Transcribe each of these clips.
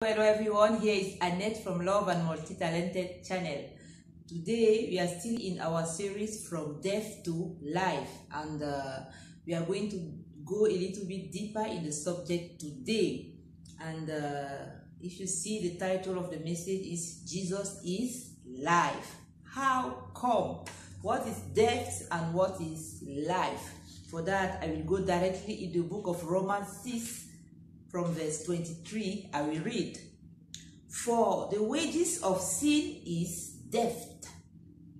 Hello everyone, here is Annette from Love and Multi-Talented channel. Today we are still in our series from death to life, and we are going to go a little bit deeper in the subject today. And if you see, the title of the message is Jesus is life. How come? What is death and what is life? For that, I will go directly in the book of Romans 6 from verse 23. I will read. For the wages of sin is death,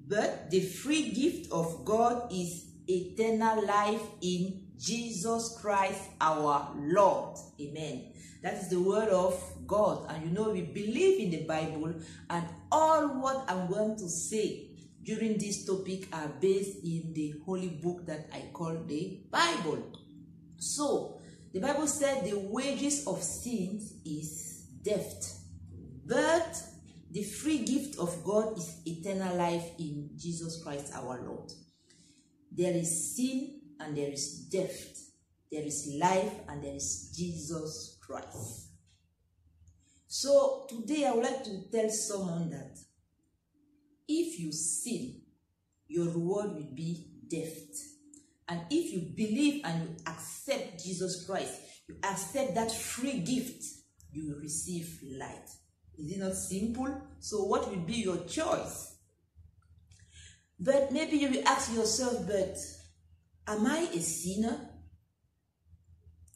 but the free gift of God is eternal life in Jesus Christ our Lord. Amen. That is the word of God. And you know, we believe in the Bible, and all what I'm going to say during this topic are based in the holy book that I call the Bible. So, the Bible said the wages of sin is death, but the free gift of God is eternal life in Jesus Christ our Lord. There is sin and there is death. There is life and there is Jesus Christ. So today I would like to tell someone that if you sin, your reward will be death. And if you believe and you accept Jesus Christ, you accept that free gift, you will receive light. Is it not simple? So what will be your choice? But maybe you will ask yourself, but am I a sinner?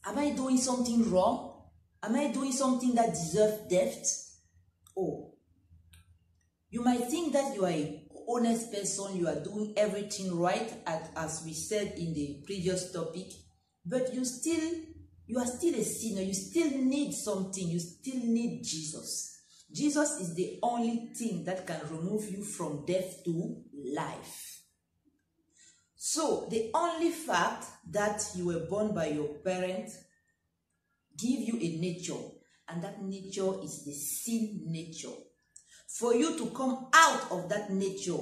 Am I doing something wrong? Am I doing something that deserves death? Oh, you might think that you are a honest person, you are doing everything right, as we said in the previous topic, but you are still a sinner. You still need something. You still need Jesus. Jesus is the only thing that can remove you from death to life. So the only fact that you were born by your parents give you a nature, and that nature is the sin nature. For you to come out of that nature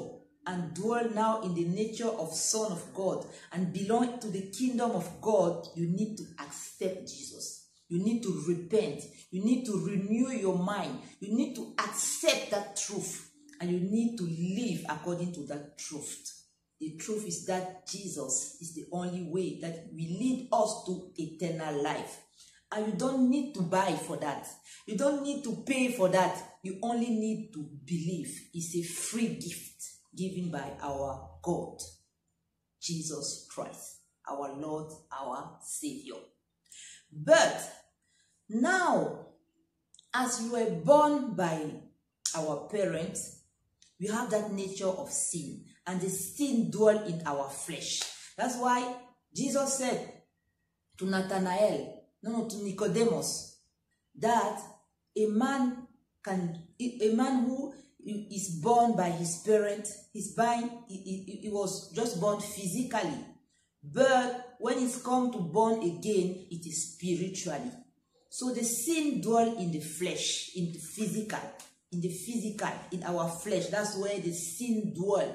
and dwell now in the nature of Son of God and belong to the kingdom of God, you need to accept Jesus. You need to repent. You need to renew your mind. You need to accept that truth. And you need to live according to that truth. The truth is that Jesus is the only way that will lead us to eternal life. And you don't need to buy for that. You don't need to pay for that. You only need to believe. It's a free gift given by our God, Jesus Christ, our Lord, our Savior. But now, as you were born by our parents, we have that nature of sin. And the sin dwells in our flesh. That's why Jesus said to to Nicodemus, that a man who is born by his parents, he was just born physically. But when it's come to born again, it is spiritually. So the sin dwells in the flesh, in the physical, in our flesh. That's where the sin dwells.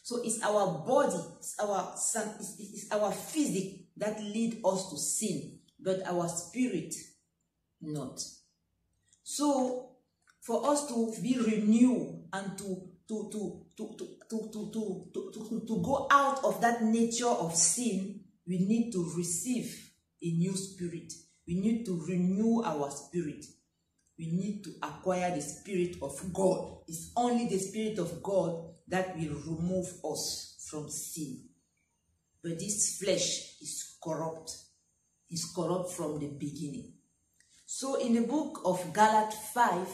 So it's our body, it's our physique that lead us to sin, but our spirit not. So for us to be renewed and to go out of that nature of sin, we need to receive a new spirit. We need to renew our spirit. We need to acquire the Spirit of God. It's only the Spirit of God that will remove us from sin. But this flesh is corrupt. It's corrupt from the beginning. So in the book of Galatians 5,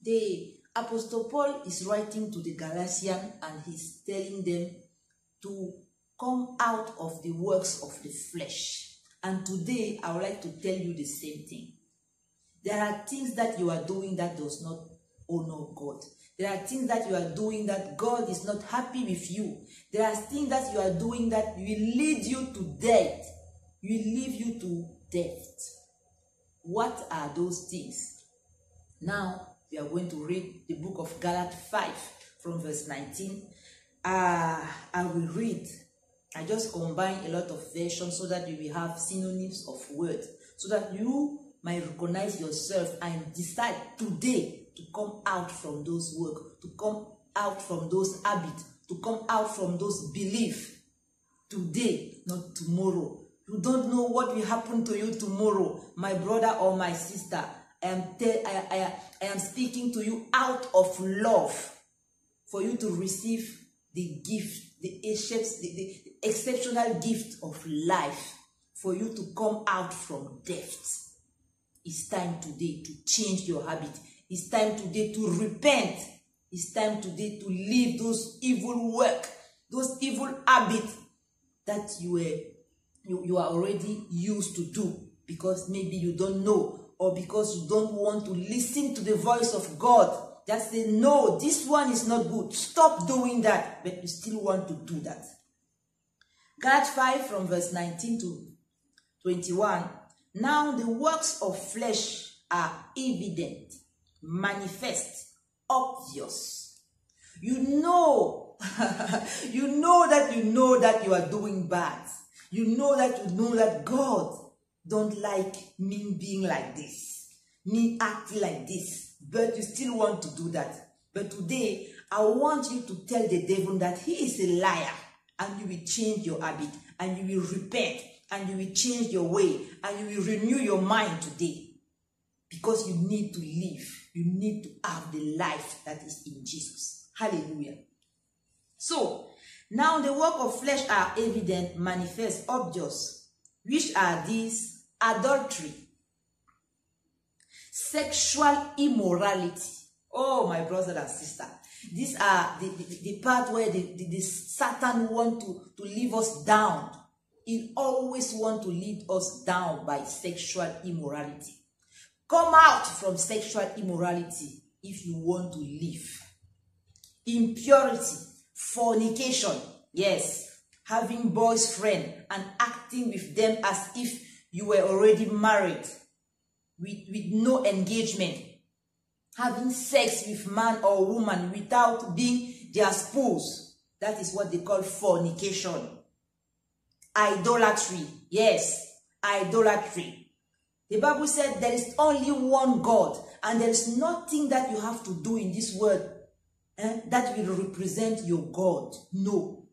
the Apostle Paul is writing to the Galatians, and he's telling them to come out of the works of the flesh. And today, I would like to tell you the same thing. There are things that you are doing that does not honor God. There are things that you are doing that God is not happy with you. There are things that you are doing that will lead you to death. Will lead you to death. What are those things? Now, we are going to read the book of Galatians 5 from verse 19. I will read. I just combine a lot of versions so that you will have synonyms of words, so that you might recognize yourself and decide today to come out from those work, to come out from those habits, to come out from those beliefs. Today, not tomorrow. You don't know what will happen to you tomorrow, my brother or my sister. I am speaking to you out of love for you to receive the gift, the exceptional gift of life, for you to come out from death. It's time today to change your habit. It's time today to repent. It's time today to leave those evil work, those evil habits that you are already used to do, because maybe you don't know, or because you don't want to listen to the voice of God. Just say, no, this one is not good. Stop doing that. But you still want to do that. Galatians 5 from verse 19 to 21. Now the works of flesh are evident, manifest, obvious. You know, you know that you are doing bad. You know that God don't like me being like this, me acting like this, but you still want to do that. But today, I want you to tell the devil that he is a liar, and you will change your habit, and you will repent, and you will change your way, and you will renew your mind today. Because you need to live. You need to have the life that is in Jesus. Hallelujah. So, now the work of flesh are evident, manifest, obvious. Which are these? Adultery, sexual immorality. Oh, my brother and sister. These are the part where the Satan want to leave us down. He always want to lead us down by sexual immorality. Come out from sexual immorality if you want to live. Impurity, fornication, yes, having boys' friends and acting with them as if you were already married with no engagement, having sex with man or woman without being their spouse. That is what they call fornication. Idolatry, yes, idolatry. The Bible said there is only one God, and there is nothing that you have to do in this world that will represent your God. No.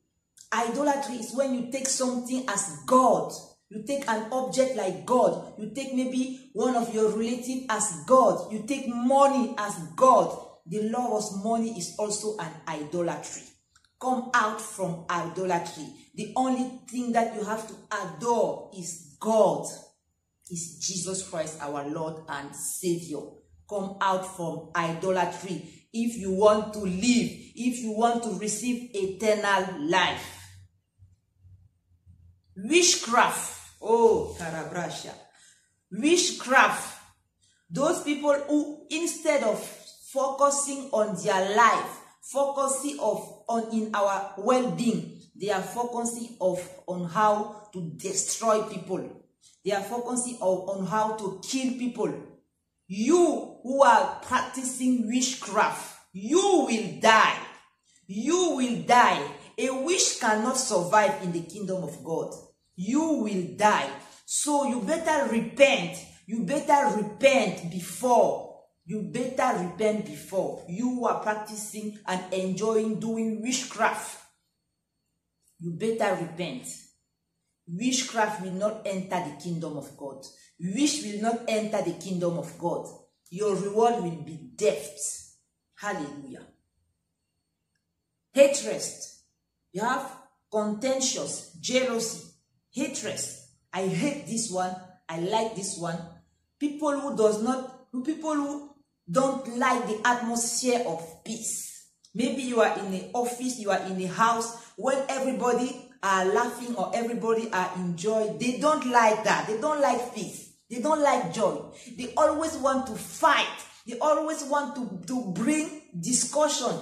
Idolatry is when you take something as God. You take an object like God. You take maybe one of your relatives as God. You take money as God. The love of money is also an idolatry. Come out from idolatry. The only thing that you have to adore is God. Is Jesus Christ, our Lord and Savior. Come out from idolatry if you want to live, if you want to receive eternal life. Witchcraft. Oh, Karabrasha. Witchcraft. Those people who, instead of focusing on their life, focusing in our well-being, they are focusing on how to destroy people. They are focusing on how to kill people. You who are practicing witchcraft, you will die. You will die. A witch cannot survive in the kingdom of God. You will die. So you better repent. You better repent before. You better repent before. You who are practicing and enjoying doing witchcraft, you better repent. Witchcraft will not enter the kingdom of God. Witch will not enter the kingdom of God. Your reward will be death. Hallelujah. Hatred. You have contentious, jealousy, hatred. I hate this one. I like this one. People who don't like the atmosphere of peace. Maybe you are in the office, you are in the house, when everybody are laughing or everybody are enjoying. They don't like that. They don't like peace. They don't like joy. They always want to fight. They always want to bring discussion.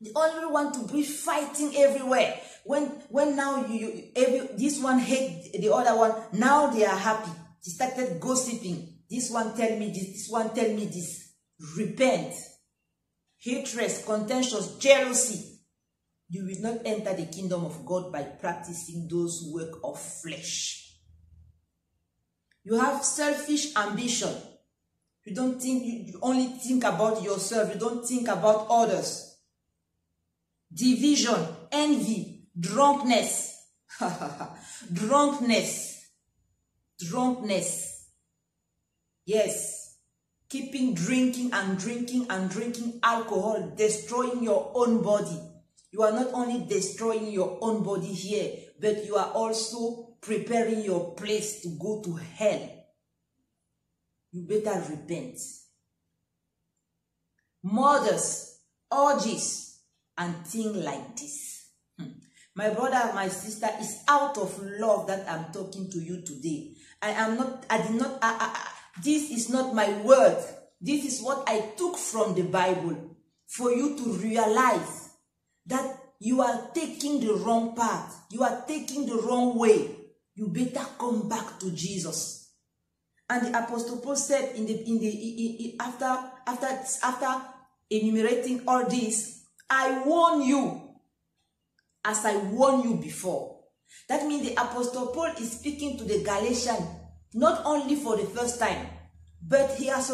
They always want to bring fighting everywhere. When now this one hate the other one, now they are happy. They started gossiping. This one tell me this one tell me this. Repent. Hatred, contentious, jealousy. You will not enter the kingdom of God by practicing those work of flesh. You have selfish ambition. You don't think, you only think about yourself. You don't think about others. Division, envy, drunkenness. Drunkenness. Yes. Keeping drinking and drinking alcohol, destroying your own body. You are not only destroying your own body here, but you are also preparing your place to go to hell. You better repent. Murders, orgies, and things like this. My brother, my sister, it's out of love that I'm talking to you today. This is not my word. This is what I took from the Bible for you to realize that you are taking the wrong path. You are taking the wrong way. You better come back to Jesus. And the Apostle Paul said after enumerating all this, I warn you as I warned you before. That means the Apostle Paul is speaking to the Galatians not only for the first time, but he had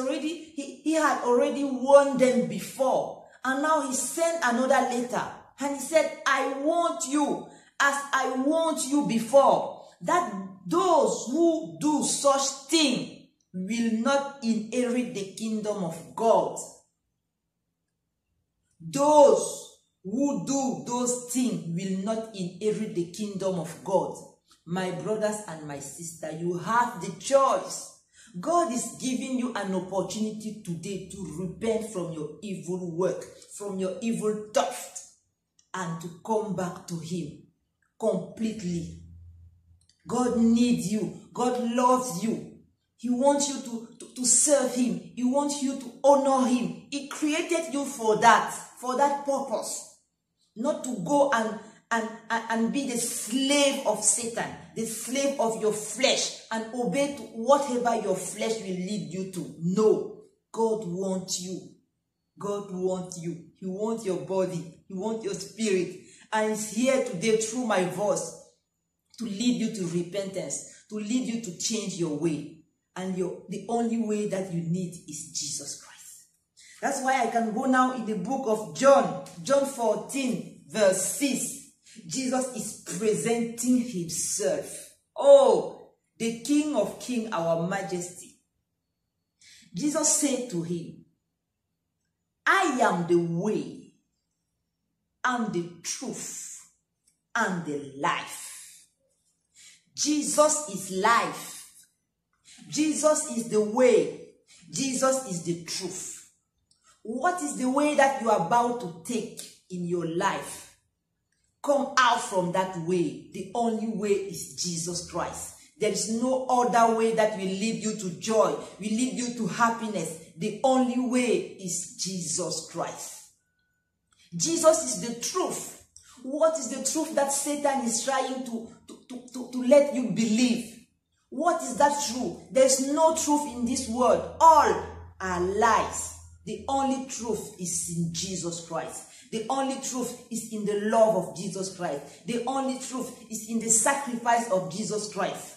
already warned them before. And now he sent another letter. And he said, I want you as I warned you before, that those who do such thing will not inherit the kingdom of God. Those who do those things will not inherit the kingdom of God. My brothers and my sister, you have the choice. God is giving you an opportunity today to repent from your evil work, from your evil thought, and to come back to Him completely. God needs you. God loves you. He wants you to serve Him. He wants you to honor Him. He created you for that purpose. Not to go and be the slave of Satan, the slave of your flesh, and obey to whatever your flesh will lead you to. No, God wants you. God wants you. He wants your body. He wants your spirit. And He's here today through my voice to lead you to repentance, to lead you to change your way. And the only way that you need is Jesus Christ. That's why I can go now in the book of John 14, verse 6. Jesus is presenting Himself. Oh, the King of Kings, our Majesty. Jesus said to Him, I am the way and the truth and the life. Jesus is life. Jesus is the way. Jesus is the truth. What is the way that you are about to take in your life? Come out from that way. The only way is Jesus Christ. There is no other way that will lead you to joy, will lead you to happiness. The only way is Jesus Christ. Jesus is the truth. What is the truth that Satan is trying to let you believe? What is that truth? There is no truth in this world. All are lies. The only truth is in Jesus Christ. The only truth is in the love of Jesus Christ. The only truth is in the sacrifice of Jesus Christ.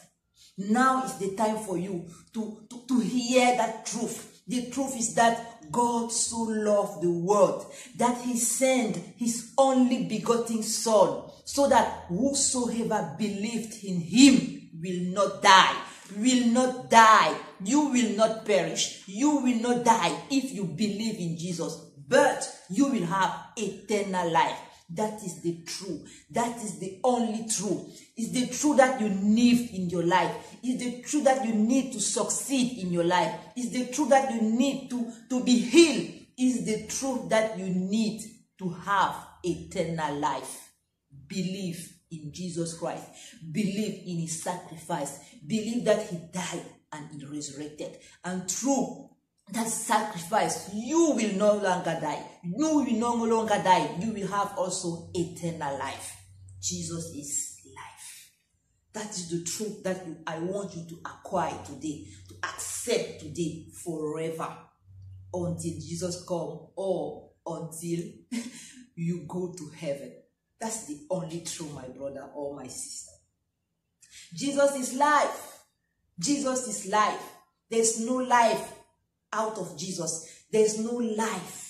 Now is the time for you to hear that truth. The truth is that God so loved the world that He sent His only begotten Son, so that whosoever believed in Him will not die. Will not die. You will not perish. You will not die if you believe in Jesus, but you will have eternal life. That is the truth. That is the only truth. It's the truth that you need in your life. It's the truth that you need to succeed in your life. It's the truth that you need to be healed. It's the truth that you need to have eternal life. Believe in Jesus Christ. Believe in His sacrifice. Believe that He died and He resurrected. And through that sacrifice, you will no longer die. You will no longer die. You will have also eternal life. Jesus is life. That is the truth that I want you to acquire today, to accept today forever, until Jesus comes or until you go to heaven. That's the only truth, my brother or my sister. Jesus is life. Jesus is life. There's no life out of Jesus. There's no life.